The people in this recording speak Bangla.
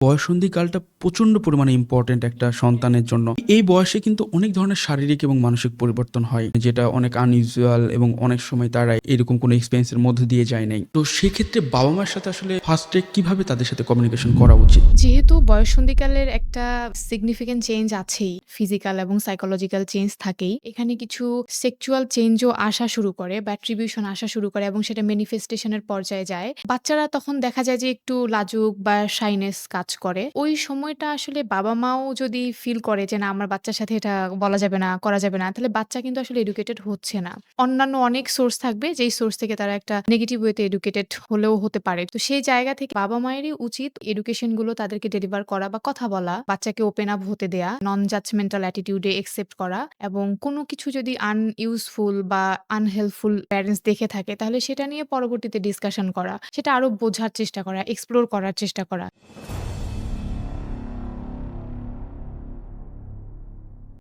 বয়ঃসন্ধিকালটা প্রচন্ড পরিমাণে ইম্পোর্টেন্ট একটা সন্তানের জন্য। এই বয়সে কিন্তু অনেক ধরনের শারীরিক এবং মানসিক পরিবর্তন হয়, যেটা অনেক আনইউজুয়াল এবং অনেক সময় তারা এরকম কোনো এক্সপেরিয়েন্স এর মধ্যে দিয়ে যায় নাই। তো সেক্ষেত্রে বাবা-মার সাথে আসলে ফার্স্ট এ কিভাবে তাদের সাথে কমিউনিকেশন করা উচিত? যেহেতু বয়ঃসন্ধিকালের একটা সিগনিফিক্যান্ট চেঞ্জ আছেই, ফিজিক্যাল এবং সাইকোলজিক্যাল চেঞ্জ থাকেই। এখানে কিছু সেক্সুয়াল চেঞ্জও আসা শুরু করে বা অ্যাট্রিবিউশন আসা শুরু করে এবং সেটা ম্যানিফেস্টেশন এর পর্যায়ে যায়। বাচ্চারা তখন দেখা যায় যে একটু লাজুক বা শাইনেস কাজ করে। ওই সময়টা আসলে বাবা-মাও যদি ফিল করে যে না আমার বাচ্চার সাথে এটা বলা যাবে না, করা যাবে না, তাহলে বাচ্চা কিন্তু আসলে এডুকেটেড হচ্ছে না। অন্যান্য অনেক সোর্স থাকবে যেই সোর্স থেকে তারা একটা নেগেটিভ ওয়েতে এডুকেটেড হলেও হতে পারে। তো সেই জায়গা থেকে বাবা-মায়েরই উচিত এডুকেশন গুলো তাদেরকে ডেলিভার করা বা কথা বলা, বাচ্চাকে ওপেন আপ হতে দেয়া, নন জাজমেন্টাল অ্যাটিটিউড এ একসেপ্ট করা এবং কোনো কিছু যদি আনইউজফুল বা আনহেল্পফুল প্যারেন্টস দেখে থাকে তাহলে সেটা নিয়ে পরবর্তীতে ডিসকাশন করা, সেটা আরো বোঝার চেষ্টা করা, এক্সপ্লোর করার চেষ্টা করা।